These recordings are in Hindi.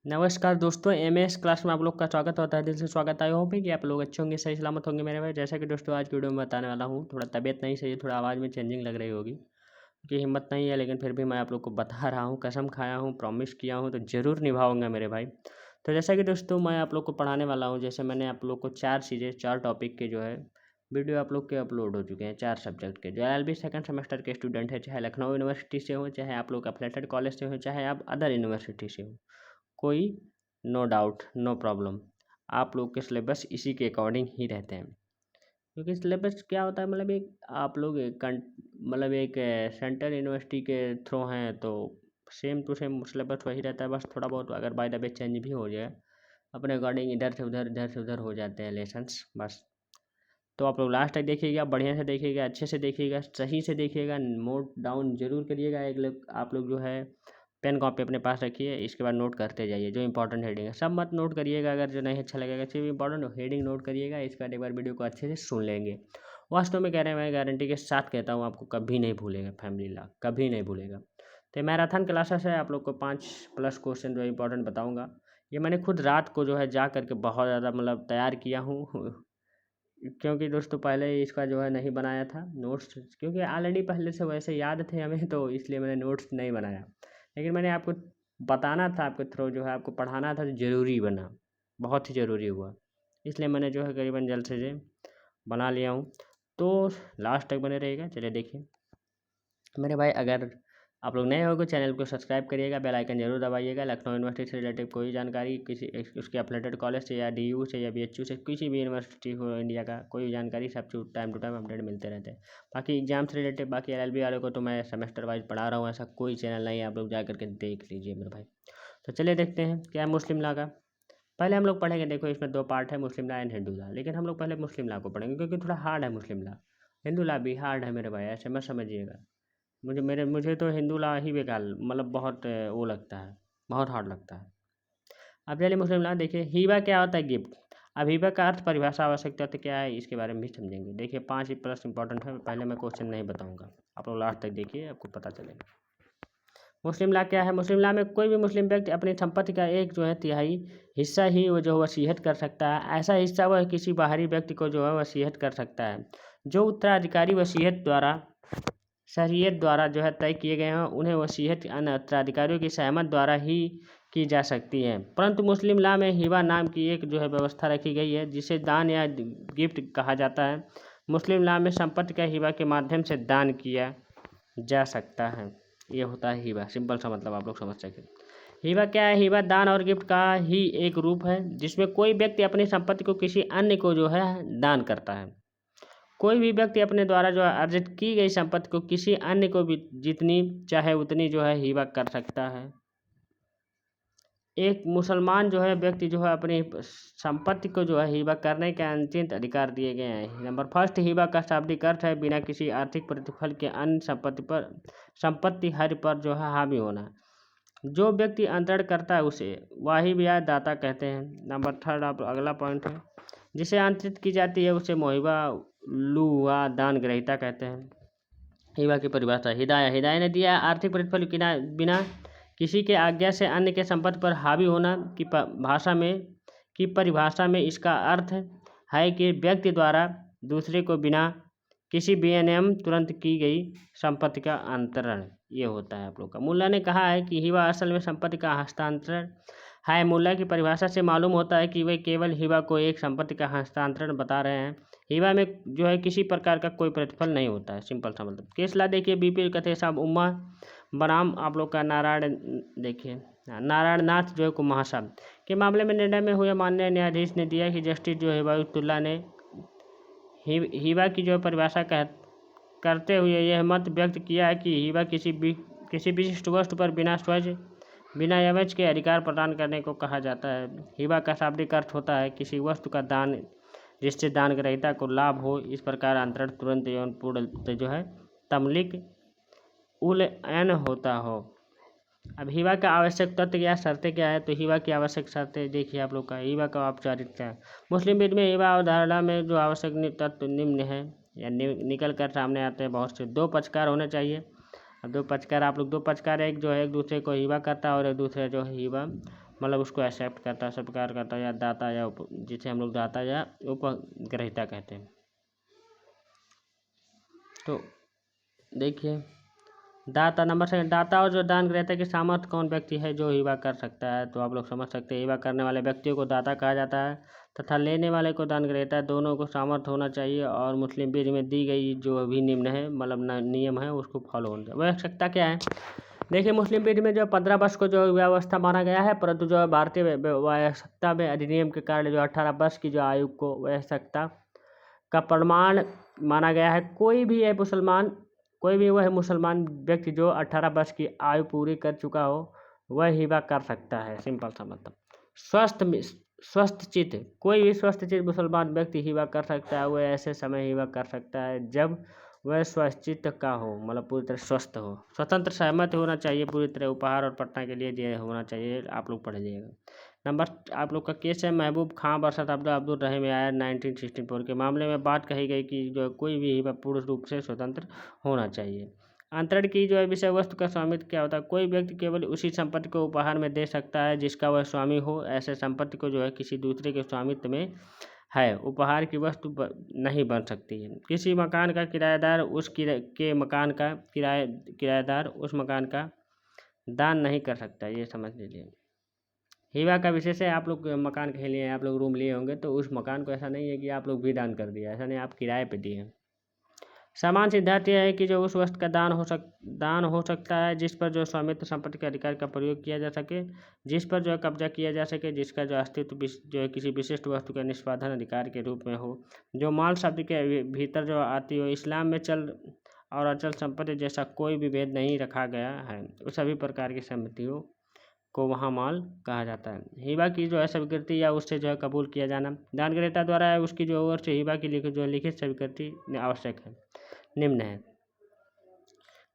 नमस्कार दोस्तों, एमएस क्लास में आप लोग का स्वागत होता है। दिल से स्वागत। आए होप कि आप लोग अच्छे होंगे, सही सलामत होंगे मेरे भाई। जैसा कि दोस्तों आज की वीडियो में बताने वाला हूँ, थोड़ा तबीयत नहीं सही है, थोड़ा आवाज़ में चेंजिंग लग रही होगी क्योंकि हिम्मत नहीं है, लेकिन फिर भी मैं आप लोग को बता रहा हूँ। कसम खाया हूँ, प्रॉमिस किया हूँ तो ज़रूर निभाऊंगा मेरे भाई। तो जैसा कि दोस्तों मैं आप लोग को पढ़ाने वाला हूँ, जैसे मैंने आप लोग को 4 टॉपिक के जो है वीडियो आप लोग के अपलोड हो चुके हैं, 4 सब्जेक्ट के। जो LLB सेकंड सेमेस्टर के स्टूडेंट है, चाहे लखनऊ यूनिवर्सिटी से हो, चाहे आप लोग एफिलिएटेड कॉलेज से हो, चाहे आप अदर यूनिवर्सिटी से हो, कोई नो डाउट नो प्रॉब्लम, आप लोग के सिलेबस इसी के अकॉर्डिंग ही रहते हैं। क्योंकि सिलेबस क्या होता है, मतलब एक आप लोग मतलब एक सेंट्रल यूनिवर्सिटी के थ्रू हैं तो सेम टू सेम सिलेबस वही रहता है। बस थोड़ा बहुत अगर बाय द वे चेंज भी हो जाए अपने अकॉर्डिंग, इधर से उधर हो जाते हैं लेसन्स बस। तो आप लोग लास्ट तक देखिएगा, बढ़िया से देखिएगा, अच्छे से देखिएगा, सही से देखिएगा, नोट डाउन जरूर करिएगा। एक लोग आप लोग जो है पेन कॉपी अपने पास रखिए, इसके बाद नोट करते जाइए जो इंपॉर्टेंट हेडिंग है। सब मत नोट करिएगा, अगर जो नहीं अच्छा लगेगा, सिर्फ इंपॉर्टेंट हेडिंग नोट करिएगा। इसके बाद एक बार वीडियो को अच्छे से सुन लेंगे। वास्तव में कह रहे हैं, मैं गारंटी के साथ कहता हूँ, आपको कभी नहीं भूलेगा फैमिली ला, कभी नहीं भूलेगा। तो मैराथन क्लासेस है, आप लोग को 5+ क्वेश्चन जो इंपॉर्टेंट बताऊँगा। ये मैंने खुद रात को जो है जा करके बहुत ज़्यादा मतलब तैयार किया हूँ क्योंकि दोस्तों पहले ही इसका जो है नहीं बनाया था नोट्स, क्योंकि ऑलरेडी पहले से वैसे याद थे हमें, तो इसलिए मैंने नोट्स नहीं बनाया। लेकिन मैंने आपको बताना था, आपके थ्रू जो है आपको पढ़ाना था, तो ज़रूरी बना, बहुत ही ज़रूरी हुआ। इसलिए मैंने जो है करीबन जल्द से जल्द बना लिया हूँ। तो लास्ट तक बने रहिएगा। चलिए देखिए मेरे भाई, अगर आप लोग नए होंगे चैनल को सब्सक्राइब करिएगा, बेल आइकन जरूर दबाइएगा। लखनऊ यूनिवर्सिटी से रिलेटेड कोई जानकारी, किसी उसके एफिलिएटेड कॉलेज से या DU से या BHU से, किसी भी यूनिवर्सिटी हो इंडिया का, कोई जानकारी सब टाइम टू टाइम अपडेट मिलते रहते हैं। बाकी एग्जाम से रिलेटेड, बाकी LLB वाले को तो मैं सेमेस्टर वाइज पढ़ा रहा हूँ, ऐसा कोई चैनल नहीं है, आप लोग जा करके देख लीजिए मेरे भाई। तो चलिए देखते हैं क्या है मुस्लिम लॉ का। पहले हम लोग पढ़ेंगे, देखो इसमें 2 पार्ट है, मुस्लिम लॉ एंड हिंदू लॉ। लेकिन हम लोग पहले मुस्लिम लॉ को पढ़ेंगे क्योंकि थोड़ा हार्ड है मुस्लिम लॉ। हिंदू लॉ भी हार्ड है मेरे भाई, ऐसे मत समझिएगा। मुझे तो हिंदू लॉ ही बेकार, मतलब बहुत वो लगता है, बहुत हार्ड लगता है। अब चलिए मुस्लिम लॉ देखिए, हिबा क्या होता है, गिफ्ट। अब हिबा का अर्थ, परिभाषा, आवश्यकता तो क्या है, इसके बारे में भी समझेंगे। देखिए 5+ इंपॉर्टेंट है, पहले मैं क्वेश्चन नहीं बताऊंगा, आप लोग लास्ट तक देखिए, आपको पता चलेगा। मुस्लिम लॉ क्या है। मुस्लिम लॉ में कोई भी मुस्लिम व्यक्ति अपनी संपत्ति का एक जो है तिहाई हिस्सा ही वो जो वसीयत कर सकता है। ऐसा हिस्सा वह किसी बाहरी व्यक्ति को जो है वसीयत कर सकता है। जो उत्तराधिकारी वसीयत द्वारा शरीयत द्वारा जो है तय किए गए हैं, उन्हें वसीयत अन्य उत्तराधिकारियों की सहमत द्वारा ही की जा सकती है। परंतु मुस्लिम लॉ में हिबा नाम की एक जो है व्यवस्था रखी गई है, जिसे दान या गिफ्ट कहा जाता है। मुस्लिम लॉ में संपत्ति का हिबा के माध्यम से दान किया जा सकता है। ये होता है हिबा, सिंपल सा मतलब आप लोग समझ सके। हिबा क्या है, हिबा दान और गिफ्ट का ही एक रूप है, जिसमें कोई व्यक्ति अपनी संपत्ति को किसी अन्य को जो है दान करता है। कोई भी व्यक्ति अपने द्वारा जो है अर्जित की गई संपत्ति को किसी अन्य को भी जितनी चाहे उतनी जो है हिबा कर सकता है। एक मुसलमान जो है व्यक्ति जो है अपनी संपत्ति को जो है हिबा करने के अनिश्चित अधिकार दिए गए हैं। नंबर फर्स्ट, हिबा का शाब्दिक अर्थ है बिना किसी आर्थिक प्रतिफल के अन्य संपत्ति हर पर जो है हावी होना। जो व्यक्ति अंतरण करता है उसे वाहिब या दाता कहते हैं। नंबर थर्ड, आप अगला पॉइंट है, जिसे अंतरित की जाती है उसे मोहिबा लुआ दान ग्रहीता कहते हैं। हिबा की परिभाषा, हिदाया ने दिया आर्थिक प्रतिफल बिना किसी के आज्ञा से अन्य के संपत्ति पर हावी होना की परिभाषा में इसका अर्थ है कि व्यक्ति द्वारा दूसरे को बिना किसी विनियम तुरंत की गई संपत्ति का अंतरण, ये होता है आप लोग का। मुल्ला ने कहा है कि हिबा असल में संपत्ति का हस्तांतरण है। मुल्ला की परिभाषा से मालूम होता है कि वे केवल हिबा को एक संपत्ति का हस्तांतरण बता रहे हैं। हिबा में जो है किसी प्रकार का कोई प्रतिफल नहीं होता है, सिंपल सा मतलब। केस ला देखिए, BP कथे साहब उम्मा बनाम आप लोग का नारायण, देखिए नारायण नाथ जो है कुमार साहब के मामले में निर्णय में हुए माननीय न्यायाधीश ने दिया कि जस्टिस जो हिबाउतुल्लाह ने हिबा की जो परिभाषा करते हुए यह मत व्यक्त किया है कि हिबा किसी विशिष्ट वस्तु पर बिना एवज के अधिकार प्रदान करने को कहा जाता है। हिबा का शाब्दिक अर्थ होता है किसी वस्तु का दान जिससे दान ग्रहीता को लाभ हो। इस प्रकार अंतरण तुरंत एवं पूर्ण जो है तमलिक उल एन होता हो। अब हिबा का आवश्यक तत्व क्या, शर्तें क्या है, तो हिबा की आवश्यक शर्तें देखिए आप लोग का। हिबा का औपचारिक क्या है, मुस्लिम विध में हिबा अवधारणा में जो आवश्यक तत्व निम्न है या निकल कर सामने आते हैं बहुत से। 2 पक्षकार होने चाहिए। अब 2 पक्षकार, आप लोग 2 पक्षकार, एक जो है एक दूसरे को हिबा करता है और एक दूसरे जो है हिबा मतलब उसको एक्सेप्ट करता है, स्वीकार करता है, या दाता या जिसे हम लोग दाता या उपग्रहिता कहते हैं। तो देखिए दाता नंबर सेकंड, दाता और जो दान ग्रहता की सामर्थ्य कौन व्यक्ति है जो हिबा कर सकता है। तो आप लोग समझ सकते हैं हिबा करने वाले व्यक्तियों को दाता कहा जाता है तथा लेने वाले को दान ग्रहता है। दोनों को सामर्थ्य होना चाहिए और मुस्लिम बीज में दी गई जो भी निम्न है मतलब नियम है उसको फॉलो होना चाहिए। आवश्यकता क्या है, देखिए मुस्लिम बीज में जो 15 वर्ष को जो व्यवस्था माना गया है, परंतु जो भारतीय आवश्यकता में अधिनियम के कारण जो 18 वर्ष की जो आयु को आवश्यकता का प्रमाण माना गया है। कोई भी वह मुसलमान व्यक्ति जो 18 वर्ष की आयु पूरी कर चुका हो वह हिबा कर सकता है। सिंपल सा मतलब स्वस्थ चित्त, कोई भी स्वस्थ चित्त मुसलमान व्यक्ति हिबा कर सकता है। वह ऐसे समय हिबा कर सकता है जब वह स्वस्थचित्त का हो, मतलब पूरी तरह स्वस्थ हो, स्वतंत्र सहमत होना चाहिए पूरी तरह। उपहार और पटना के लिए दिया होना चाहिए। आप लोग पढ़ लीजिएगा। नंबर आप लोग का केस है महबूब खां वर्सेस अब्दुल रहीम आया 1964 के मामले में बात कही गई कि जो कोई भी हिबा पूर्ण रूप से स्वतंत्र होना चाहिए। अंतरण की जो है विषय वस्तु का स्वामित्व क्या होता है, कोई व्यक्ति केवल उसी संपत्ति को उपहार में दे सकता है जिसका वह स्वामी हो। ऐसे संपत्ति को जो है किसी दूसरे के स्वामित्व में है, उपहार की वस्तु नहीं बन सकती है। किसी मकान का किराएदार किराएदार उस मकान का दान नहीं कर सकता, ये समझ लीजिए। हिबा का विशेष है, आप लोग मकान कहीं लिए, आप लोग रूम लिए होंगे तो उस मकान को ऐसा नहीं है कि आप लोग भी दान कर दिया, ऐसा नहीं, आप किराए पे दिए। समान सिद्धांत यह है कि जो उस वस्तु का दान हो सकता है जिस पर जो स्वामित्व संपत्ति के अधिकार का प्रयोग किया जा सके, जिस पर जो है कब्जा किया जा सके, जिसका जो अस्तित्व जो है किसी विशिष्ट वस्तु का निष्पादन अधिकार के रूप में हो, जो माल शब्द के भीतर जो आती हो। इस्लाम में चल और अचल संपत्ति जैसा कोई भी भेद नहीं रखा गया है। सभी प्रकार की संपत्तियों को वहाँ माल कहा जाता है। हिबा की जो है स्वीकृति या उससे जो है कबूल किया जाना, दान ग्रहता द्वारा है उसकी जो ओर से हिबा की लिखित स्वीकृति आवश्यक है। निम्न है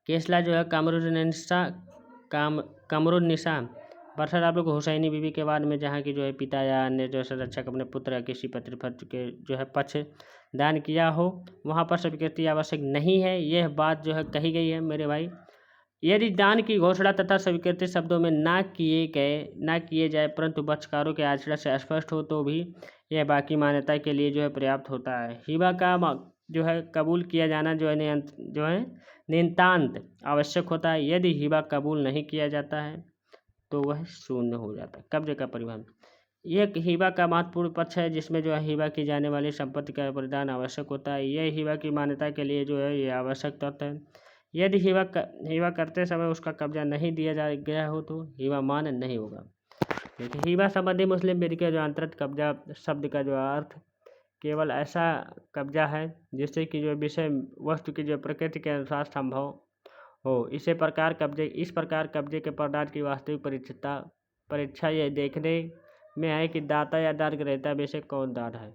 केसला जो है कमरुन्निसा वर्षा आप लोग हुसैनी बीवी के बाद में जहाँ की जो है पिता या अन्य जो संरक्षक अपने पुत्र या किसी पितृपक्ष के जो है पक्ष दान किया हो वहाँ पर स्वीकृति आवश्यक नहीं है। यह बात जो है कही गई है मेरे भाई। यदि दान की घोषणा तथा स्वीकृति शब्दों में ना किए जाए परंतु पक्षकारों के आचरण से स्पष्ट हो तो भी यह बाकी मान्यता के लिए जो है पर्याप्त होता है। हिबा का जो है कबूल किया जाना जो है नितांत आवश्यक होता है। यदि हिबा कबूल नहीं किया जाता है तो वह शून्य हो जाता है। कब्जे का परिवहन, यह हिबा का महत्वपूर्ण पक्ष है जिसमें जो है हिबा की जाने वाली संपत्ति का प्रदान आवश्यक होता है। यह हिबा की मान्यता के लिए जो है यह आवश्यक तथ्य है। यदि हिबा करते समय उसका कब्जा नहीं दिया गया हो तो हिबा मान्य नहीं होगा। देखिए हिबा संबंधी मुस्लिम विधि के जो अंतर्गत कब्जा शब्द का जो अर्थ केवल ऐसा कब्जा है जिससे कि जो विषय वस्तु की जो प्रकृति के अनुसार संभव हो। इस प्रकार कब्जे के प्रदान की वास्तविक परीक्षा यह देखने में है कि दाता या दान ग्रहता में से कौन दान है।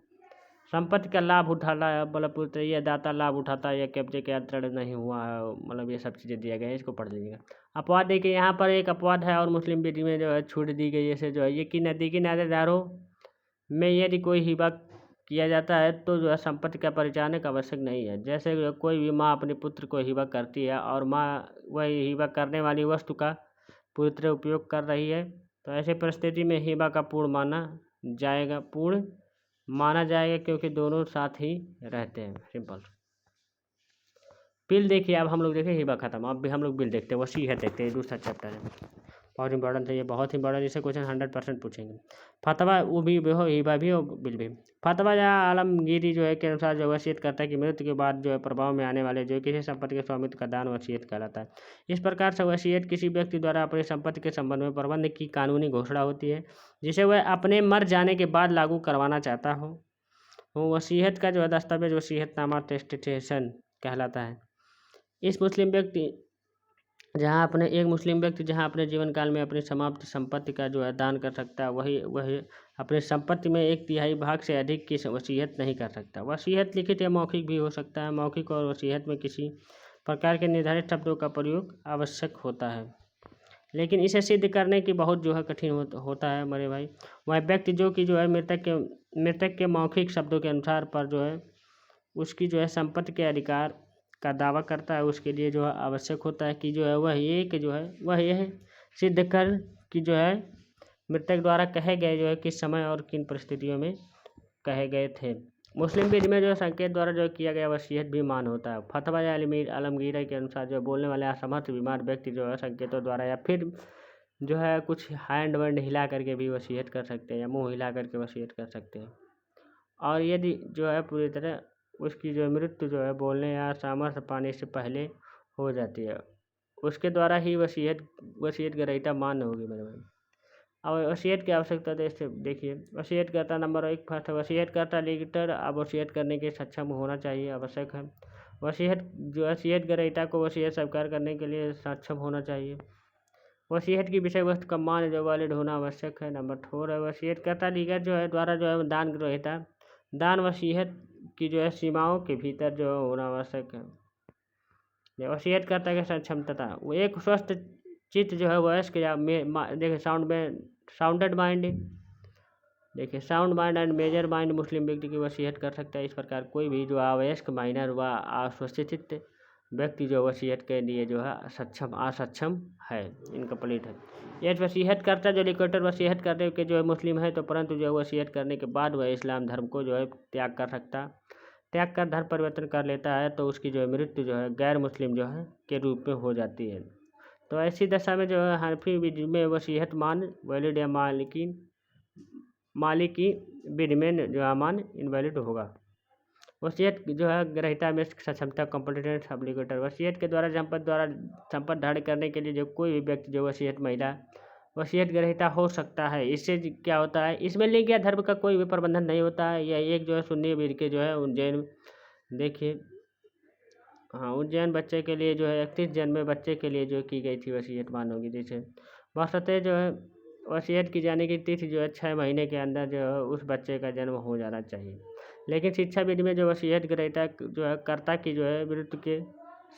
संपत्ति का लाभ उठाना है, मतलब यह दाता लाभ उठाता है या कब्जे के अंतरण नहीं हुआ है, मतलब ये सब चीज़ें दिया गया है, इसको पढ़ लीजिएगा। अपवाद देखिए यहाँ पर एक अपवाद है और मुस्लिम विधि में जो है छूट दी गई है। जो है ये कि नज़दीकी नातेदारों में यदि कोई हिबा किया जाता है तो जो है संपत्ति का परिचालक आवश्यक नहीं है। जैसे कोई भी माँ अपने पुत्र को हिबा करती है और माँ वह हिबा करने वाली वस्तु का पूरी तरह उपयोग कर रही है तो ऐसी परिस्थिति में हिबा का पूर्ण माना जाएगा क्योंकि दोनों साथ ही रहते हैं। सिंपल। बिल देखिए, अब हम लोग देखें हिबा खत्म, अब भी हम लोग बिल देखते हैं, वसीयत देखते हैं, दूसरा चैप्टर है, बहुत इंपॉर्टेंट है ये, बहुत इंपॉर्टेंट। इसे क्वेश्चन 100% पूछेंगे। फतवा वो भी हो, हिबा भी और बिल भी। फतवा या आलमगीरी जो है के अनुसार जो वसीयत करता है कि मृत्यु के बाद जो है प्रभाव में आने वाले जो किसी संपत्ति के स्वामित्व का दान वसीयत कहलाता है। इस प्रकार से वसीयत किसी व्यक्ति द्वारा अपनी संपत्ति के संबंध में प्रबंध की कानूनी घोषणा होती है जिसे वह अपने मर जाने के बाद लागू करवाना चाहता हो। वसीयत का जो है दस्तावेज वसीयतनामा टेस्टेशन कहलाता है। एक मुस्लिम व्यक्ति जहाँ अपने जीवन काल में अपनी समाप्त संपत्ति का जो है दान कर सकता है वही अपने संपत्ति में 1/3 भाग से अधिक की वसीयत नहीं कर सकता। वसीयत लिखित या मौखिक भी हो सकता है। मौखिक और वसीयत में किसी प्रकार के निर्धारित शब्दों का प्रयोग आवश्यक होता है, लेकिन इसे सिद्ध करने की बहुत जो है कठिन होता है मेरे भाई। वह व्यक्ति जो कि जो है मृतक के मौखिक शब्दों के अनुसार पर जो है उसकी जो है संपत्ति के अधिकार का दावा करता है, उसके लिए जो है आवश्यक होता है कि जो है वह यह सिद्ध कर कि जो है मृतक द्वारा कहे गए जो है किस समय और किन परिस्थितियों में कहे गए थे। मुस्लिम विधि में जो संकेत द्वारा जो किया गया वसीयत भी मान होता है। फतवा या आलमगीर के अनुसार जो बोलने वाले असमर्थ बीमार व्यक्ति जो है संकेतों द्वारा या फिर जो है कुछ हैंड वैंड हिला करके भी वसीयत कर सकते हैं या मुंह हिला करके वसीयत कर सकते हैं। और यदि जो है पूरी तरह उसकी जो मृत्यु जो है बोलने या सामर्थ्य पाने से पहले हो जाती है, उसके द्वारा ही वसीयत ग्रहीता मान्य होगी मेरे भाई। अब वसीयत की आवश्यकता देखिए, वसीयतकर्ता नंबर 1 फर्स्ट वसीयतकर्ता लिखित अब वसीयत करने के सक्षम होना चाहिए, आवश्यक है। वसीयत ग्रहीता को वसीयत स्वीकार करने के लिए सक्षम होना चाहिए। वसीयत की विषय वस्तु का मान जो वैलिड होना आवश्यक है। नंबर 4 है वसीयतकर्ता लिखित जो है द्वारा जो है दान ग्रहीता दान वसीयत की जो है सीमाओं के भीतर जो होना आवश्यक है। वसीयतकर्ता की सक्षमता वो एक स्वस्थ चित्त जो है वयस्क या देखिए साउंडेड माइंड देखिए sound mind and major mind मुस्लिम व्यक्ति की वसीयत कर सकता है। इस प्रकार कोई भी जो अवयस्क माइनर व अस्वस्थ व्यक्ति जो वसीयत के लिए जो है असक्षम है, इनकम्प्लीट है। यह वसीयत करता जो लिक्विडेटर वसीयत करने के जो है मुस्लिम है तो परंतु जो है वसीयत करने के बाद वह इस्लाम धर्म को जो है त्याग कर धर्म परिवर्तन कर लेता है तो उसकी जो है मृत्यु जो है गैर मुस्लिम जो है के रूप में हो जाती है। तो ऐसी दशा में जो है हनफी विधि में वसीयत मान वैलिड या मालिकी विधि में जो अमान इनवैलिड होगा। वसीयत जो है ग्रहीता में सक्षमता कॉम्पिटेंट एप्लीकेटर वसीयत के द्वारा संपत्ति धारण करने के लिए जो कोई भी व्यक्ति जो वसीयत महिला वसीयत ग्रहीता हो सकता है। इससे क्या होता है, इसमें लिंग या धर्म का कोई भी प्रबंधन नहीं होता है। यह एक जो है सुन्नी वीर के जो है उज्जैन देखिए उज्जैन बच्चे के लिए जो है 31 जन में बच्चे के लिए जो की गई थी वसीयत मानोगी। जैसे बशर्ते जो है वसीयत की जाने की तिथि जो है 6 महीने के अंदर जो है उस बच्चे का जन्म हो जाना चाहिए। लेकिन शिक्षा विधि में जो वसीयत ग्रहीता जो है कर्ता की जो है मृत्यु के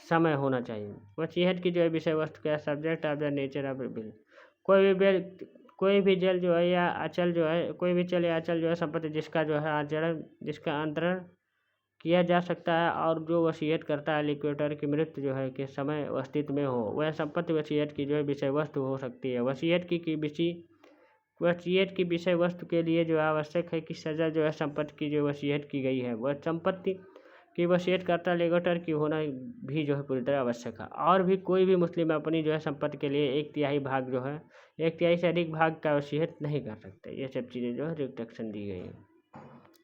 समय होना चाहिए। वसीयत की जो है विषय वस्तु क्या subject of the nature of bill कोई भी जल जो है या अचल जो है कोई भी चल या अचल जो है संपत्ति जिसका अंतरण किया जा सकता है और जो वसीयत करता है लिक्विडेटर की मृत्यु जो है के समय अस्तित्व में हो वह संपत्ति वसीयत की जो है विषय वस्तु हो सकती है। वसीयत की विषय वस्तु के लिए जो आवश्यक है कि सजा जो है संपत्ति की जो वसीयत की गई है वह संपत्ति की वसीयत करता लिक्विडेटर की होना भी जो है पूरी तरह आवश्यक है। और भी कोई भी मुस्लिम अपनी जो है संपत्ति के लिए 1/3 भाग जो है 1/3 से अधिक भाग का वसीयत नहीं कर सकते। ये सब चीज़ें जो है रिस्ट्रिक्शन दी गई है।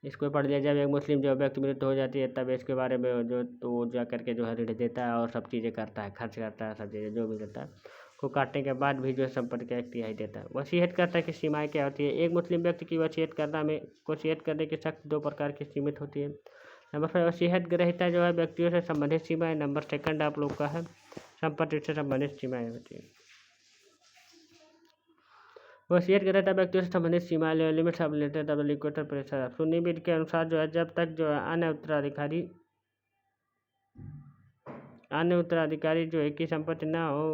इसको पढ़ लिया जब एक मुस्लिम जो व्यक्ति मृत्यु हो जाती है तब इसके बारे में जो तो जा करके जो है ऋण देता है और सब चीज़ें करता है, खर्च करता है, सब चीज़ें जो भी करता है को काटने के बाद भी जो है संपत्ति का 1/3 देता है। वसीयत करता की सीमाएं क्या होती है। एक मुस्लिम व्यक्ति की वसीयत करने की सख्त 2 प्रकार की सीमित होती है। नंबर 5 वसीयत ग्रहीता जो है व्यक्तियों से संबंधित सीमाएं। नंबर 2 आप लोग का है संपत्ति से संबंधित सीमाएं होती है। वसीयत ग्रहीता व्यक्तियों से संबंधित सीमा limits of letter of liquidator pressure सुन्नी विधि के अनुसार जो है जब तक जो है अन्य उत्तराधिकारी जो है की संपत्ति ना हो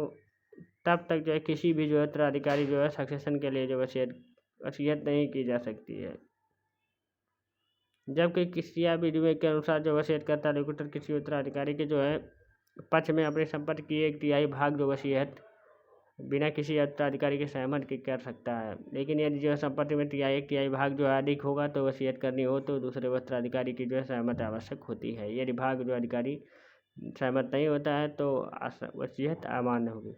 तब तक जो है किसी भी जो है उत्तराधिकारी जो है सक्सेशन के लिए जो वसीयत नहीं की जा सकती है। जबकि किसी विधि के अनुसार जो वसीयत करता लिक्विडेटर किसी उत्तराधिकारी के जो है पक्ष में अपनी संपत्ति की 1/3 भाग जो वसीयत बिना किसी उत्तराधिकारी के सहमत के कर सकता है। लेकिन यदि जो है संपत्ति में 1/3 भाग जो अधिक होगा तो वसीयत करनी हो तो दूसरे उत्तराधिकारी की जो है सहमति आवश्यक होती है। यदि भाग जो अधिकारी सहमत नहीं होता है तो वसीयत अमान्य होगी।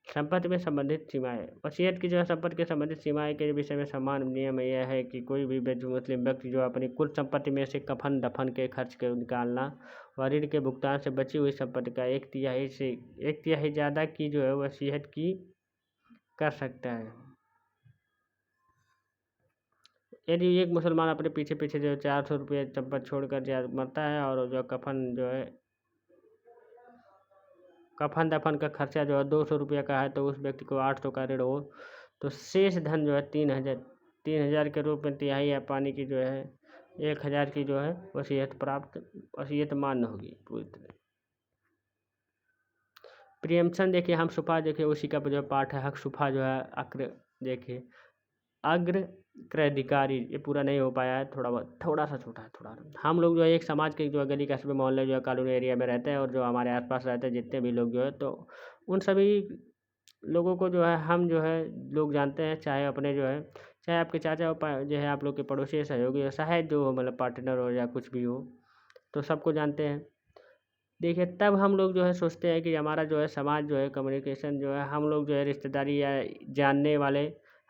संपत्ति में संबंधित सीमाएं वसीयत की जो है संपत्ति के संबंधित सीमाएं के विषय में समान नियम यह है कि कोई भी मुस्लिम व्यक्ति जो अपनी कुल संपत्ति में से कफन दफन के खर्च के निकालना व ऋण के भुगतान से बची हुई संपत्ति का 1/3 से 1/3 ज़्यादा की जो है वसीयत की कर सकता है। यदि एक मुसलमान अपने पीछे जो 400 रुपये संपत्ति छोड़कर मरता है और जो कफन दफन का खर्चा जो है 200 रुपये का है तो उस व्यक्ति को 800 का ऋण हो तो शेष धन जो है 3000 के रूप में तिहाई या पानी की जो है 1000 की जो है वसीयत मान्य होगी पूरी तरह। प्रियम्पशन देखिए हम सुफा देखिए उसी का जो पाठ है हक सुफा जो है अग्र क्रयधिकारी ये पूरा नहीं हो पाया है थोड़ा सा छोटा है थोड़ा। हम लोग जो है एक समाज के जो गली कस्बे मोहल्ले जो है कॉलोनी एरिया में रहते हैं और जो हमारे आसपास रहते हैं जितने भी लोग जो है तो उन सभी लोगों को जो है हम जो है लोग जानते हैं, चाहे अपने जो है चाहे आपके चाचा जो है आप लोग के पड़ोसी सहयोगी हो, चाहे जो हो मतलब पार्टनर हो या कुछ भी हो, तो सबको जानते हैं। देखिए तब हम लोग जो है सोचते हैं कि हमारा जो है समाज जो है कम्युनिकेशन जो है हम लोग जो है रिश्तेदारी या जानने वाले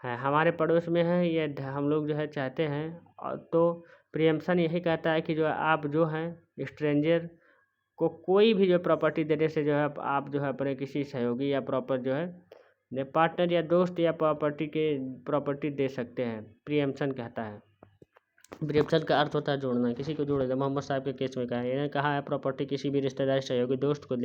हैं हमारे पड़ोस में हैं, ये हम लोग जो है चाहते हैं। और तो प्रियम्सन यही कहता है कि जो है आप जो हैं स्ट्रेंजर को कोई भी जो प्रॉपर्टी देने से जो है आप जो है अपने किसी सहयोगी या प्रॉपर जो है पार्टनर या दोस्त या प्रॉपर्टी दे सकते हैं, प्रियम्सन कहता है। प्रियम्सन का अर्थ होता है जोड़ना, किसी को जोड़ेगा। मोहम्मद साहब के केस में कहा है, इन्हें कहा है प्रॉपर्टी किसी भी रिश्तेदार सहयोगी दोस्त को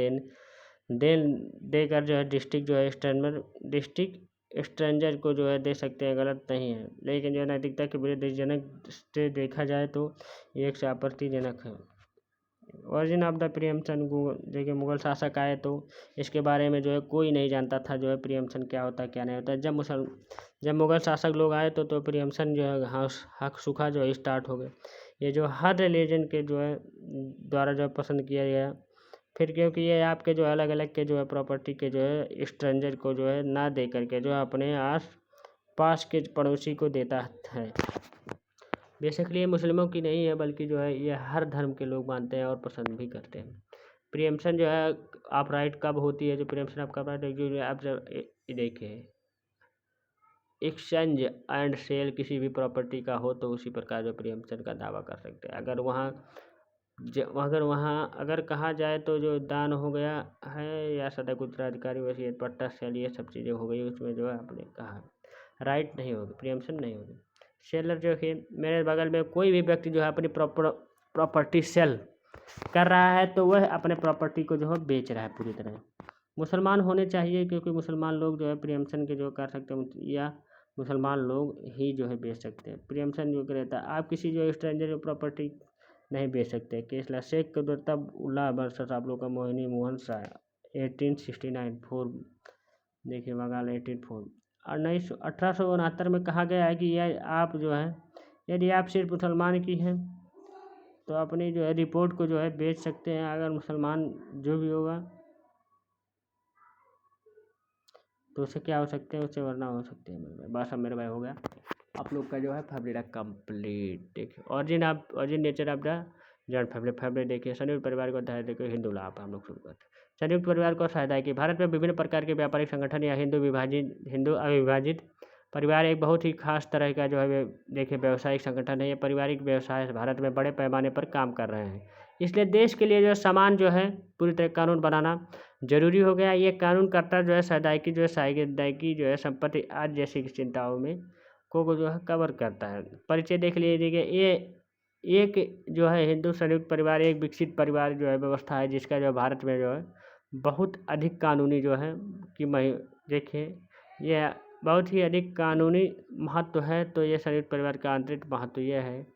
देकर जो है डिस्ट्रिक्ट स्ट्रेंजर को जो है दे सकते हैं, गलत नहीं है। लेकिन जो नैतिकता के विरुद्धजनक से देखा जाए तो ये एक आपत्तिजनक है। ओरिजिन ऑफ द प्रियम्सन देखिए मुगल शासक आए तो इसके बारे में जो है कोई नहीं जानता था जो है प्रियम्सन क्या होता है क्या नहीं होता। जब मुगल शासक लोग आए तो प्रियम्सन जो है हक सुखा जो है स्टार्ट हो गए। ये जो हर रिलीजन के जो है द्वारा जो है पसंद किया गया। फिर क्योंकि ये आपके जो अलग अलग के जो है प्रॉपर्टी के जो है स्ट्रेंजर को जो है ना दे करके जो है अपने आस पास के पड़ोसी को देता है। बेसिकली ये मुस्लिमों की नहीं है, बल्कि जो है ये हर धर्म के लोग मानते हैं और पसंद भी करते हैं। प्रियम्सन जो है आप राइट कब होती है, जो प्रियम्सन आपका राइट जो आप जब देखिए एक्सचेंज एंड सेल किसी भी प्रॉपर्टी का हो तो उसी प्रकार जो प्रियम्सन का दावा कर सकते हैं। अगर कहा जाए तो जो दान हो गया है या सदक उत्तराधिकारी वसीयत पट्टा सेल ये सब चीज़ें हो गई, उसमें जो है आपने कहा राइट नहीं होगी, प्रियम्सन नहीं होगी। सेलर जो है मेरे बगल में कोई भी व्यक्ति जो है अपनी प्रॉपर्टी सेल कर रहा है तो वह अपने प्रॉपर्टी को जो है बेच रहा है पूरी तरह। मुसलमान होने चाहिए क्योंकि मुसलमान लोग जो है प्रियम्सन के जो कर सकते हैं या मुसलमान लोग ही जो है बेच सकते हैं। प्रियम्सन जो रहता है आप किसी जो स्ट्रेंजर को प्रॉपर्टी नहीं बेच सकते। केसला शेख तब उल्लाह वर्सेस आप लोग का मोहिनी मोहन शाह 1869 4 देखिए बंगाल 18 1869 में कहा गया है कि यह आप जो है यदि आप सिर्फ मुसलमान की हैं तो अपनी जो है रिपोर्ट को जो है बेच सकते हैं। अगर मुसलमान जो भी होगा तो उसे क्या हो सकते हैं, उससे वरना हो सकते हैं। मेरे भाई बस अब मेरे भाई हो गया आप लोग का जो है फैमिली कंप्लीट। देखिए origin nature of the joint family देखिए संयुक्त परिवार को अध्याय देखिए हिंदू लाभ हम लोग शुरू करते हैं। संयुक्त परिवार को सहायता है कि भारत में विभिन्न प्रकार के व्यापारिक संगठन या हिंदू अविभाजित परिवार एक बहुत ही खास तरह का जो है देखिए व्यावसायिक संगठन है। ये पारिवारिक व्यवसाय भारत में बड़े पैमाने पर काम कर रहे हैं, इसलिए देश के लिए जो समान जो है पूरी तरह कानून बनाना जरूरी हो गया। ये कानून करता जो है सदायकी जो है साइदायकी जो है संपत्ति आज जैसी चिंताओं में को जो है कवर करता है। परिचय देख लीजिए, ये एक जो है हिंदू संयुक्त परिवार एक विकसित परिवार जो है व्यवस्था है जिसका जो भारत में जो है बहुत अधिक कानूनी जो है कि देखिए यह बहुत ही अधिक कानूनी महत्व है। तो ये संयुक्त परिवार का आंतरिक महत्व यह है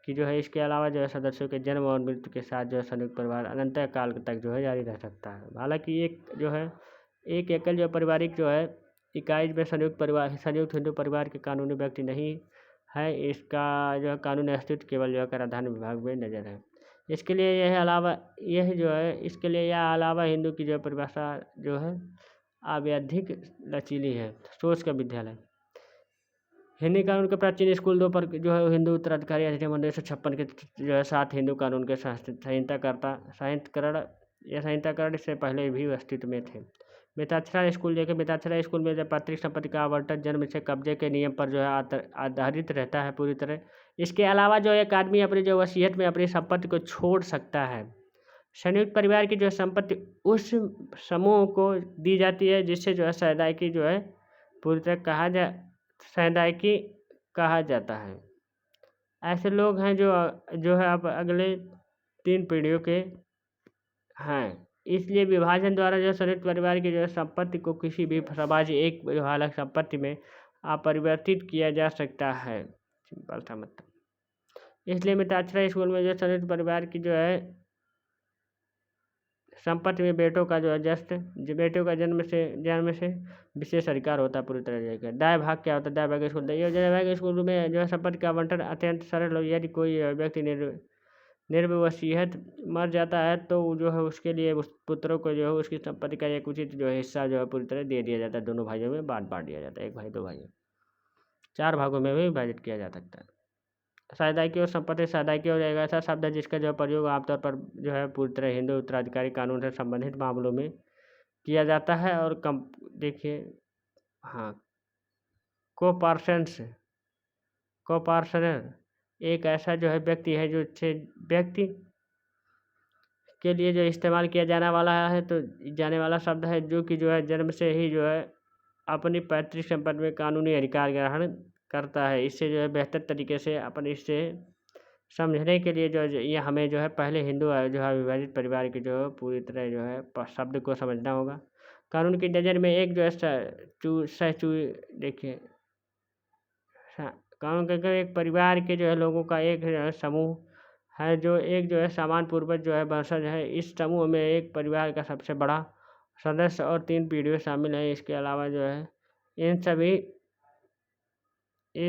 कि जो है इसके अलावा जो है सदस्यों के जन्म और मृत्यु के साथ जो है संयुक्त परिवार अनंत काल तक जो है जारी रह सकता है। हालांकि एक जो है एक एकल जो पारिवारिक जो है इकाई में संयुक्त हिंदू परिवार के कानूनी व्यक्ति नहीं है, इसका जो है कानूनी अस्तित्व केवल जो है कराधान विभाग में नजर है। इसके लिए यह अलावा हिंदू की जो परिभाषा जो है अब अधिक लचीली है। सोच का विद्यालय हिंदी कानून के प्राचीन स्कूल 2 पर जो है हिंदू उत्तराधिकारी अधिनियम 1956 के जो है 7 हिंदू कानून के संहिताकरण इससे पहले भी अस्तित्व में थे। मिताक्षरा स्कूल देखिए मिताक्षरा स्कूल में जब पैतृक संपत्ति का आवंटन जन्म से कब्जे के नियम पर जो है आधारित रहता है पूरी तरह। इसके अलावा जो एक आदमी अपनी जो वसीयत में अपनी संपत्ति को छोड़ सकता है। संयुक्त परिवार की जो संपत्ति उस समूह को दी जाती है जिससे जो है सदायकी जो है पूरी तरह सदायकी कहा जाता है। ऐसे लोग हैं जो है अब अगले 3 पीढ़ियों के हैं। इसलिए विभाजन द्वारा जो संयुक्त परिवार की जो संपत्ति को किसी भी समाज एक अलग संपत्ति में अपरिवर्तित किया जा सकता है। सिंपल सा मतलब इसलिए मिताक्षरा स्कूल में जो संयुक्त परिवार की जो है संपत्ति में बेटों का जन्म से विशेष अधिकार होता है पूरी तरह से। दाय भाग क्या होता है? दाय भाग स्कूल में जो है संपत्ति का आवंटन अत्यंत सरल हो। यदि कोई व्यक्ति निर्वसीयत मर जाता है तो जो है उसके लिए उस पुत्रों को जो है उसकी संपत्ति का एक उचित जो है हिस्सा जो है पूरी तरह दे दिया जाता है। दोनों भाइयों में बांट दिया जाता है, एक भाई दो भाई, 4 भागों में भी विभाजित किया जा सकता है। साझेदारी और संपत्ति साझेदारी और एक ऐसा शब्द है जिसका जो प्रयोग आमतौर पर जो है पूरी तरह हिंदू उत्तराधिकारी कानून से संबंधित मामलों में किया जाता है। और देखिए, हाँ, कोपार्सनर एक ऐसा जो है व्यक्ति है जो व्यक्ति के लिए जो इस्तेमाल किया जाने वाला है तो जाने वाला शब्द है जो कि जो है जन्म से ही जो है अपनी पैतृक संपत्ति में कानूनी अधिकार ग्रहण करता है। इससे जो है बेहतर तरीके से अपन इससे समझने के लिए जो ये हमें जो है पहले हिंदू जो है विभाजित परिवार की जो पूरी तरह जो है शब्द को समझना होगा। कानून की नज़र में एक जो है देखिए, कानून के एक परिवार के जो है लोगों का एक समूह है जो एक जो है समान पूर्वज जो है वंशज है। इस समूह में एक परिवार का सबसे बड़ा सदस्य और 3 पीढ़ियाँ शामिल हैं। इसके अलावा जो है इन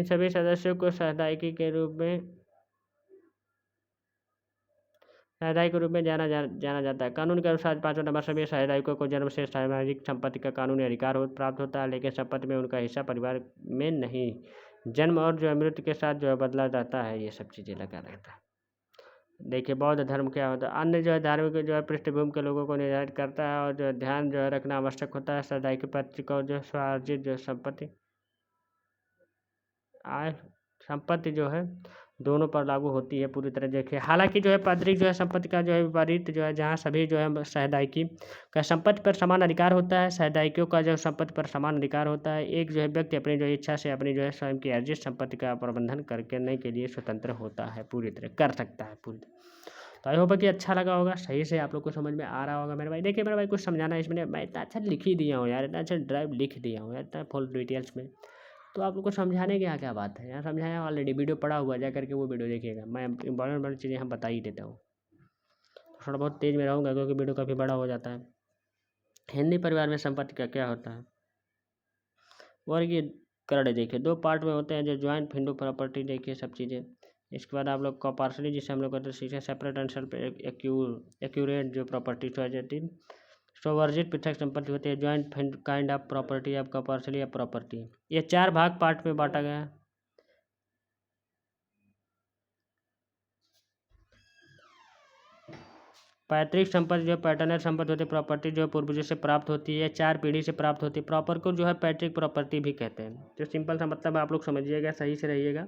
सभी सदस्यों को साझेदारी के रूप में जाना जाता है। कानून के अनुसार 5वां नंबर सभी साझेदारों को जन्म से सामाजिक संपत्ति का कानूनी अधिकार प्राप्त होता है, लेकिन संपत्ति में उनका हिस्सा परिवार में नहीं, जन्म और जो मृत्यु के साथ जो है बदला जाता है। ये सब चीज़ें लगा रहता है। देखिए, बौद्ध धर्म क्या होता है, अन्य जो है धार्मिक जो है पृष्ठभूमि के लोगों को निर्धारित करता है और जो ध्यान जो है रखना आवश्यक होता है। साझेदारी पैतृक और जो स्वार्जित जो संपत्ति जो है दोनों पर लागू होती है पूरी तरह। देखिए, हालांकि जो है पैतृक जो है संपत्ति का जो है विपरीत जो है जहाँ सभी जो है साझेदारी का संपत्ति पर समान अधिकार होता है, साझेदारियों का जो संपत्ति पर समान अधिकार होता है। एक जो है व्यक्ति अपनी जो इच्छा से अपनी जो है स्वयं की अर्जित संपत्ति का प्रबंधन करने के लिए स्वतंत्र होता है, पूरी तरह कर सकता है पूरी तरह। तो आई होप कि अच्छा लगा होगा, सही से आप लोग को समझ में आ रहा होगा मेरे भाई। देखिए मेरे भाई, कुछ समझाना इसमें मैं इतना अच्छा लिख ही दिया हूँ यार, इतना अच्छा ड्राइव लिख दिया हूँ यार, इतना फुल डिटेल्स में, तो आप लोग को समझाने की क्या बात है यार। समझाया ऑलरेडी, वीडियो पड़ा हुआ, जा करके वो वीडियो देखिएगा। मैं इंपॉर्टेंट चीज़ें हम बता ही देता हूँ। थोड़ा बहुत तेज़ में रहूँगा क्योंकि वीडियो काफ़ी बड़ा हो जाता है। हिंदी परिवार में संपत्ति का क्या होता है, वर्गीकरण देखिए 2 पार्ट में होते हैं, जो ज्वाइंट हिंदू प्रॉपर्टी देखिए सब चीज़ें। इसके बाद आप लोग कॉपार्सली जिसे हम लोग कहते हैं सेपरेट एंड सेल्फ एक्यूरेट जो प्रॉपर्टी जाती, स्ववर्जित पृथक संपत्ति होती है, ज्वाइंट काइंड ऑफ प्रॉपर्टी, आपका पार्सली ऑफ प्रॉपर्टी। ये 4 भाग पार्ट में बांटा गया है। पैतृक संपत्ति जो पैटर्नल संपत्ति होती है, प्रॉपर्टी जो पूर्वजों से प्राप्त होती है, 4 पीढ़ी से प्राप्त होती है। प्रॉपर को जो है पैतृक प्रॉपर्टी भी कहते हैं। तो सिंपल सा मतलब आप लोग समझिएगा, सही से रहिएगा।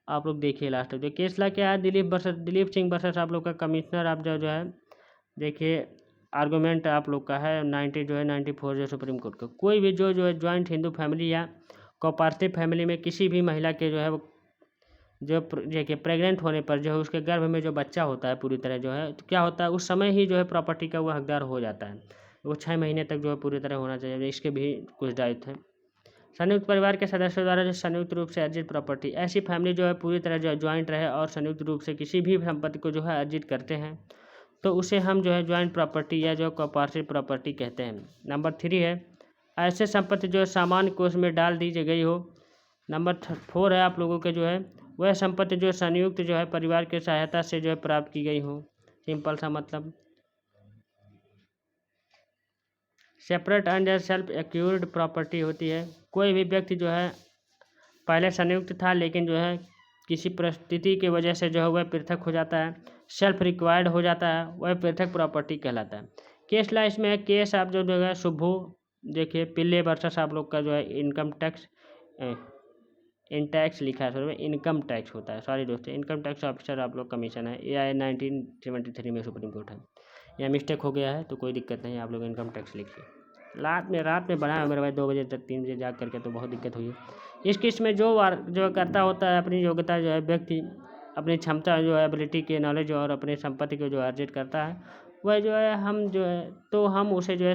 आप लोग देखिए लास्ट जो केस ला क्या है, दिलीप सिंह वर्सेस आप लोग का कमिश्नर आप जो है देखिए, आर्गूमेंट आप लोग का है 94 जो सुप्रीम कोर्ट का। कोई भी जो है ज्वाइंट हिंदू फैमिली या कोऑपरेटिव फैमिली में किसी भी महिला के जो है जो देखिए प्रेग्नेंट होने पर जो है उसके गर्भ में जो बच्चा होता है पूरी तरह जो है तो क्या होता है, उस समय ही जो है प्रॉपर्टी का वो हकदार हो जाता है। वो 6 महीने तक जो है पूरी तरह होना चाहिए। इसके भी कुछ दायित्व हैं। संयुक्त परिवार के सदस्यों द्वारा जो संयुक्त रूप से अर्जित प्रॉपर्टी, ऐसी फैमिली जो है पूरी तरह जो ज्वाइंट रहे और संयुक्त रूप से किसी भी संपत्ति को जो है अर्जित करते हैं तो उसे हम जो है ज्वाइंट प्रॉपर्टी या जो कोऑपरेटिव प्रॉपर्टी कहते हैं। नंबर 3 है ऐसे संपत्ति जो सामान्य कोष में डाल दी गई हो। नंबर 4 है आप लोगों के जो है वह संपत्ति जो संयुक्त जो है परिवार की सहायता से जो है प्राप्त की गई हो। सिंपल सा मतलब सेपरेट एंड सेल्फ एक्यूर्ड प्रॉपर्टी होती है। कोई भी व्यक्ति जो है पहले संयुक्त था लेकिन जो है किसी परिस्थिति की वजह से जो है वह पृथक हो जाता है, सेल्फ रिक्वायर्ड हो जाता है, वह पृथक प्रॉपर्टी कहलाता है। केस ला इसमें केस आप जो है शुभू देखिए पिल्ले वर्सेस आप लोग का जो है इनकम टैक्स लिखा है, सर इनकम टैक्स होता है, सॉरी दोस्तों, इनकम टैक्स ऑफिसर आप लोग कमीशन है, ये आया 1973 में सुप्रीम कोर्ट है। यह मिस्टेक हो गया है तो कोई दिक्कत नहीं, आप लोग इनकम टैक्स लिखिए। रात में बनाया मेरे भाई 2 बजे तक 3 बजे जाग करके, तो बहुत दिक्कत हुई है। इस केस में जो करता होता है अपनी योग्यता जो है व्यक्ति अपनी क्षमता जो है एबिलिटी के नॉलेज और अपनी संपत्ति को जो अर्जित करता है वह जो है हम जो है तो हम उसे जो है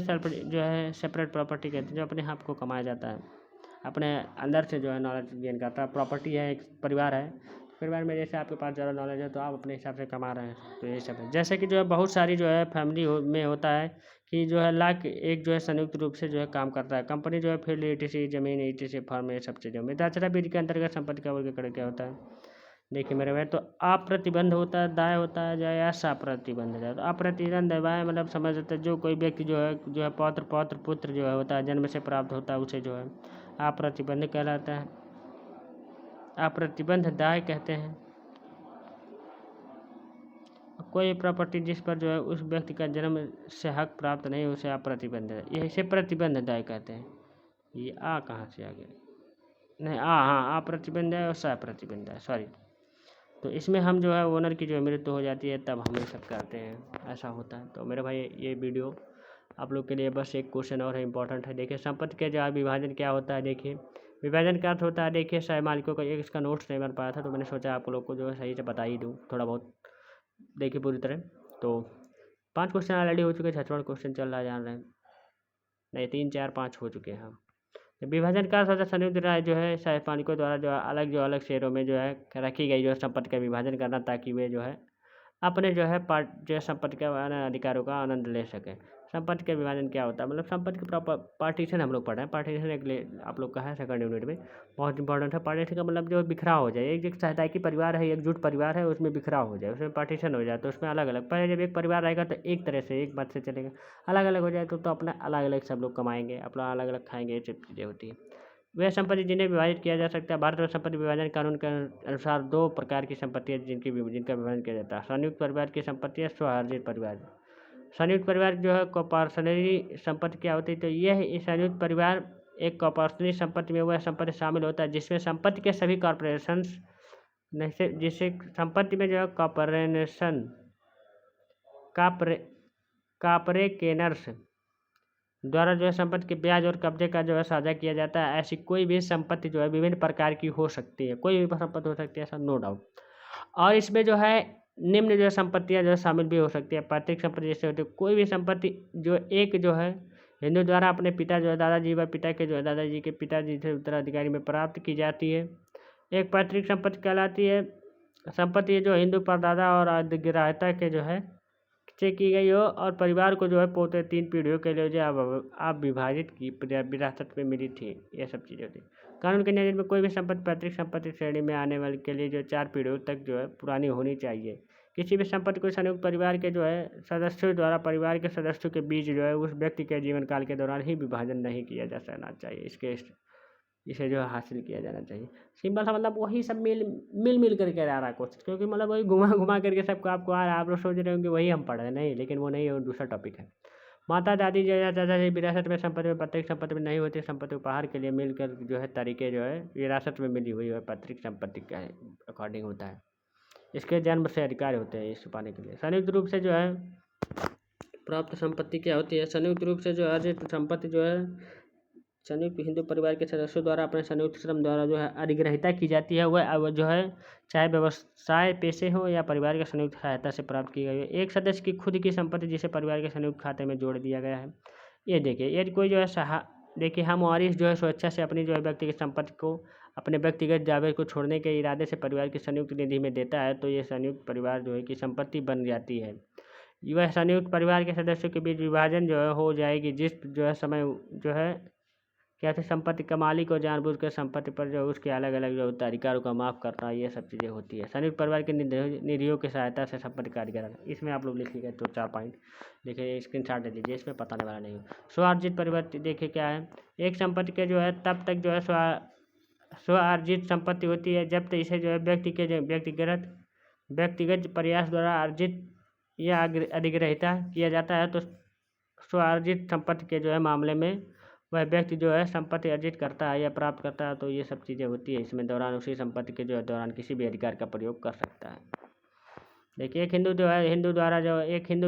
सेपरेट प्रॉपर्टी कहते हैं, जो अपने आप को कमाया जाता है, अपने अंदर से जो है नॉलेज गेन करता है। प्रॉपर्टी है एक परिवार है, परिवार में जैसे आपके पास ज़्यादा नॉलेज है तो आप अपने हिसाब से कमा रहे हैं, तो ये सब है। जैसे कि जो है बहुत सारी जो है फैमिली में होता है कि जो है लाख एक जो है संयुक्त रूप से जो है काम करता है, कंपनी जो है फील्ड ETC जमीन ETC फर्म ये सब चीज़ों में। दाचरा विधि के अंतर्गत संपत्ति का वर्गीकरण क्या होता है, देखिए मेरे भाई, तो अप्रतिबंध होता है दाय होता है जो या सप्रतिबंध है। तो अप्रतिबंध दाय मतलब समझ सकते हैं जो कोई व्यक्ति जो है पौत्र पौत्र पुत्र जो है होता है जन्म से प्राप्त होता है उसे जो है अप्रतिबंध कहलाता है, अप्रतिबंध दाय कहते हैं। कोई प्रॉपर्टी जिस पर जो है उस व्यक्ति का जन्म से हक प्राप्त नहीं उसे अप्रतिबंध है, यही से प्रतिबंध दाय कहते हैं। ये आ कहाँ से आ गया, नहीं हाँ अप्रतिबंध है और सप्रतिबंध है, सॉरी। तो इसमें हम जो है ओनर की जो मृत्यु हो जाती है तब हम ये सब करते हैं, ऐसा होता है। तो मेरे भाई ये वीडियो आप लोग के लिए बस एक क्वेश्चन और है इंपॉर्टेंट है। देखिए संपत्ति के जो है विभाजन क्या होता है। देखिए विभाजन का अर्थ होता है, देखिए सह मालिकों का एक इसका नोट्स नहीं बन पाया था तो मैंने सोचा आप लोग को जो है सही से बता ही दूँ थोड़ा बहुत। देखिए पूरी तरह तो 5 क्वेश्चन ऑलरेडी हो चुके, 6वां क्वेश्चन चल रहा है, जान रहे हैं नहीं 3 4 5 हो चुके हैं हम। तो विभाजन का अर्थ संयुक्त राय जो है सह मालिकों द्वारा जो अलग शेयरों में जो है रखी गई जो है संपत्ति का विभाजन करना ताकि वे जो है अपने जो है संपत्ति के अधिकारों का आनंद ले सकें। संपत्ति का विभाजन क्या होता है, मतलब संपत्ति का पार्टीशन हम लोग पढ़ रहे हैं, पार्टीशन एक आप लोग का है सेकंड यूनिट में, बहुत इंपॉर्टेंट है। पार्टीशन का मतलब जो बिखराव हो जाए, एक सहदायकी परिवार है, एकजुट परिवार है, उसमें बिखराव हो जाए, उसमें पार्टीशन हो जाए तो उसमें अलग अलग। पहले जब एक परिवार रहेगा तो एक तरह से एक बात से चलेगा, अलग अलग हो जाए तो अपना अलग अलग सब लोग कमाएंगे, अपना अलग अलग खाएंगे, ये सब चीज़ें होती है। वह संपत्ति जिन्हें विभाजित किया जा सकता है। भारत में संपत्ति विभाजन कानून के अनुसार 2 प्रकार की संपत्ति है जिनका विभाजन किया जाता है। संयुक्त परिवार की संपत्ति है, स्वआर्जित परिवार। संयुक्त परिवार जो है कॉर्पोरेशनरी संपत्ति क्या होती है, तो यह संयुक्त परिवार एक कॉर्पोरेशनरी संपत्ति में वह संपत्ति शामिल होता है जिसमें संपत्ति के सभी कॉर्पोरेशन जिसे संपत्ति में जो है कॉर्पोरेशन कॉर्पोरेशनर्स द्वारा जो है संपत्ति के ब्याज और कब्जे का जो है साझा किया जाता है। ऐसी कोई भी संपत्ति जो है विभिन्न प्रकार की हो सकती है, कोई भी संपत्ति हो सकती है, ऐसा नो डाउट। और इसमें जो है निम्न जो है संपत्तियां जो है शामिल भी हो सकती है। पैतृक संपत्ति जैसे होती है, कोई भी संपत्ति जो एक जो है हिंदू द्वारा अपने पिता जो है दादाजी व पिता के जो है दादाजी के पिताजी से उत्तराधिकारी में प्राप्त की जाती है, एक पैतृक संपत्ति कहलाती है। संपत्ति जो हिंदू परदादा और अधिग्राह्यता के जो है से की गई हो और परिवार को जो है पोते 3 पीढ़ियों के लिए जो आप विभाजित की विरासत में मिली थी, ये सब चीज़ें होती। कानून के नज़र में कोई भी संपत्ति पैतृक संपत्ति श्रेणी में आने वाले के लिए जो 4 पीढ़ियों तक जो है पुरानी होनी चाहिए। किसी भी संपत्ति को संयुक्त परिवार के जो है सदस्यों द्वारा परिवार के सदस्यों के बीच जो है उस व्यक्ति के जीवन काल के दौरान ही विभाजन नहीं किया जा सकना चाहिए, इसे जो है हासिल किया जाना चाहिए। सिंपल सा मतलब वही सब मिल करके आ रहा है क्वेश्चन, क्योंकि मतलब वही घुमा करके सबको आपको आ रहा है। आप लोग सोच रहे होंगे वही हम पढ़ रहे हैं, नहीं, लेकिन वो नहीं है, वो दूसरा टॉपिक है। माता दादी जो है दादाजी विरासत में संपत्ति में पैतृक संपत्ति में नहीं होती, संपत्ति उपहार के लिए मिलकर जो है तरीके जो है विरासत में मिली हुई है पैतृक संपत्ति के अकॉर्डिंग होता है। इसके जन्म से अधिकार होते हैं इस पाने के लिए। संयुक्त रूप से जो है प्राप्त संपत्ति क्या होती है, संयुक्त रूप से जो अर्जित संपत्ति जो है संयुक्त हिंदू परिवार के सदस्यों द्वारा अपने संयुक्त श्रम द्वारा जो है अधिग्रहिता की जाती है। वह जो है चाहे व्यवसाय पेशे हो या परिवार के संयुक्त सहायता से प्राप्त की गई है। एक सदस्य की खुद की संपत्ति जिसे परिवार के संयुक्त खाते में जोड़ दिया गया है। ये देखिए, यदि कोई जो है देखिए हम वारिस जो है स्वेच्छा से अपनी जो है व्यक्तिगत संपत्ति को अपने व्यक्तिगत दावे को छोड़ने के इरादे से परिवार की संयुक्त निधि में देता है तो ये संयुक्त परिवार जो है की संपत्ति बन जाती है। वह संयुक्त परिवार के सदस्यों के बीच विभाजन जो है हो जाएगी जिस जो है समय जो है क्या थे संपत्ति का मालिक और जानबूझकर संपत्ति पर जो उसके अलग अलग जो उत्तराधिकारों का माफ़ करना, ये सब चीज़ें होती है। संयुक्त परिवार के निधियों की सहायता से संपत्ति कार्य कराना, इसमें आप लोग लिख लीजिए 2-4 पॉइंट देखिए, स्क्रीनशॉट ले लीजिए, इसमें बताने वाला नहीं हो। स्वआर्जित परिवार देखिए क्या है, एक संपत्ति के जो है तब तक जो है स्वआर्जित संपत्ति होती है जब तक इसे जो है व्यक्तिगत प्रयास द्वारा अर्जित या अधिग्रहिता किया जाता है। तो स्वआर्जित संपत्ति के जो है मामले में वह व्यक्ति जो है संपत्ति अर्जित करता है या प्राप्त करता है तो ये सब चीज़ें होती है। इसमें दौरान उसी संपत्ति के जो है दौरान किसी भी अधिकार का प्रयोग कर सकता है। देखिए एक हिंदू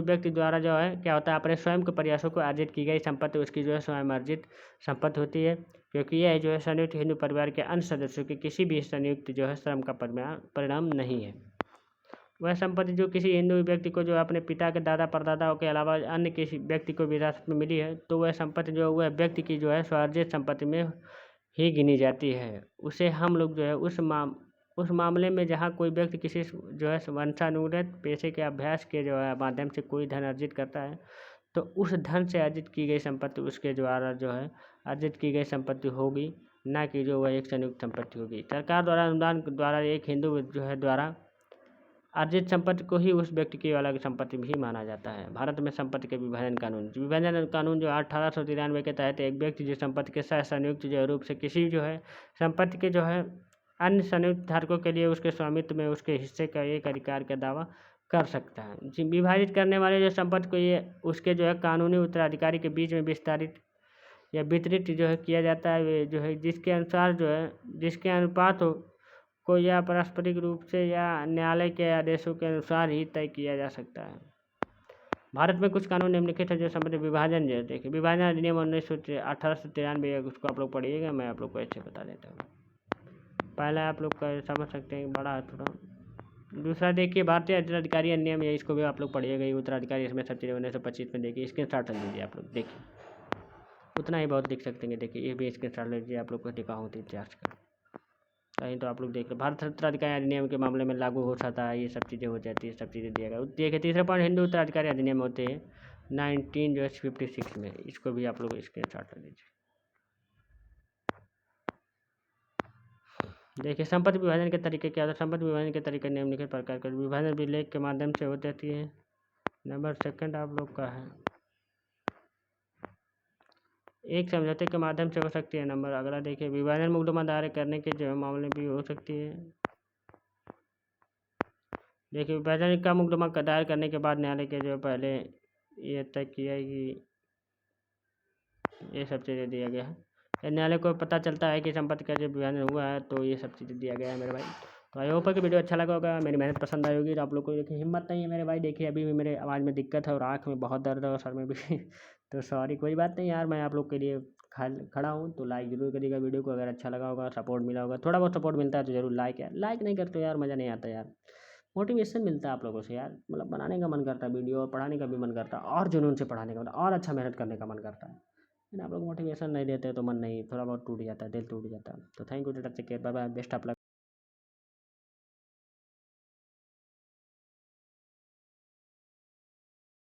व्यक्ति द्वारा जो है क्या होता है अपने स्वयं के प्रयासों को अर्जित की गई संपत्ति उसकी जो है स्वयं अर्जित संपत्ति होती है, क्योंकि यह जो है संयुक्त हिंदू परिवार के अन्य सदस्यों के किसी भी संयुक्त जो है श्रम का परिणाम नहीं है। वह संपत्ति जो किसी हिंदू व्यक्ति को जो अपने पिता के दादा परदादाओं के अलावा अन्य किसी व्यक्ति को विरासत में मिली है तो वह संपत्ति जो वह व्यक्ति की जो है स्वार्जित संपत्ति में ही गिनी जाती है। उसे हम लोग जो है उस मामले में जहाँ कोई व्यक्ति किसी जो है वंशानुगत पेशे के अभ्यास के जो है माध्यम से कोई धन अर्जित करता है तो उस धन से अर्जित की गई संपत्ति उसके द्वारा जो है अर्जित की गई संपत्ति होगी ना कि जो वह एक संयुक्त संपत्ति होगी। सरकार द्वारा अनुदान द्वारा एक हिंदू जो है द्वारा अर्जित संपत्ति को ही उस व्यक्ति की अलग संपत्ति भी माना जाता है। भारत में संपत्ति के विभाजन कानून जो 1893 के तहत एक व्यक्ति जो संपत्ति के साथ संयुक्त जो रूप से किसी जो है संपत्ति के जो है अन्य संयुक्त धारकों के लिए उसके स्वामित्व में उसके हिस्से का एक अधिकार का दावा कर सकता है। विभाजित करने वाले जो संपत्ति को ये उसके जो है कानूनी उत्तराधिकारी के बीच में विस्तारित या वितरित जो है किया जाता है, वे जो है जिसके अनुसार जो है जिसके अनुपात हो को या पारस्परिक रूप से या न्यायालय के आदेशों के अनुसार ही तय किया जा सकता है। भारत में कुछ कानून निम्नलिखित है जो संबंध विभाजन जो देखिए विभाजन अधिनियम 1893 उसको आप लोग पढ़िएगा, मैं आप लोग को ऐसे बता देता हूँ। पहला आप लोग का समझ सकते हैं बड़ा है थोड़ा। दूसरा देखिए भारतीय उत्तराधिकारी अधिनियम है, इसको भी आप लोग पढ़िएगा। ये उत्तराधिकारी इसमें 1925 में देखिए इसके स्टार्ट कर लीजिए आप लोग, देखिए उतना ही बहुत लिख सकते हैं। देखिए ये भी इसके स्टार्ट लीजिए आप लोग को टिका होती इतिहास का कहीं तो आप लोग देख लो। भारत उत्तराधिकारी अधिनियम के मामले में लागू हो सकता है, ये सब चीज़ें हो जाती है, सब चीज़ें दिया गया। देखिए तीसरा पॉइंट हिंदू उत्तराधिकारी अधिनियम होते हैं 1956 में, इसको भी आप लोग इसके स्टार्ट कर लीजिए। देखिए संपत्ति विभाजन के तरीके क्या होता है। संपत्ति विभाजन के तरीके निम्नलिखित प्रकार के विभाजन विलेख के माध्यम से होती है। नंबर सेकंड आप लोग का है एक समझौते के माध्यम से हो सकती है। नंबर अगला देखिए विभाजन मुकदमा दायर करने के जो मामले भी हो सकती है। देखिए विभाजन का मुकदमा दायर करने के बाद न्यायालय के जो पहले ये तय किया कि ये सब चीज़ें दिया गया है। न्यायालय को पता चलता है कि संपत्ति का जो विभाजन हुआ है तो ये सब चीज़ें दिया गया है मेरे भाई। तो आई होप कि वीडियो अच्छा लगा होगा, मेरी मेहनत पसंद आई होगी। तो आप लोग को देखिए हिम्मत नहीं है मेरे भाई, देखिए अभी भी मेरे आवाज़ में दिक्कत है और आँख में बहुत दर्द है और सर में भी तो सॉरी, कोई बात नहीं यार, मैं आप लोग के लिए खड़ा हूँ। तो लाइक जरूर करिएगा वीडियो को, अगर अच्छा लगा होगा, सपोर्ट मिला होगा, थोड़ा बहुत सपोर्ट मिलता है तो जरूर लाइक यार, लाइक नहीं करते यार मज़ा नहीं आता यार। मोटिवेशन मिलता है आप लोगों से यार, मतलब बनाने का मन करता है वीडियो और पढ़ाने का भी मन करता है और जुनून से पढ़ाने का और अच्छा मेहनत करने का मन करता है। लेकिन आप लोग मोटिवेशन नहीं देते तो मन नहीं, थोड़ा बहुत टूट जाता है, दिल टूट जाता है। तो thank you, take care, bye bye, best of luck.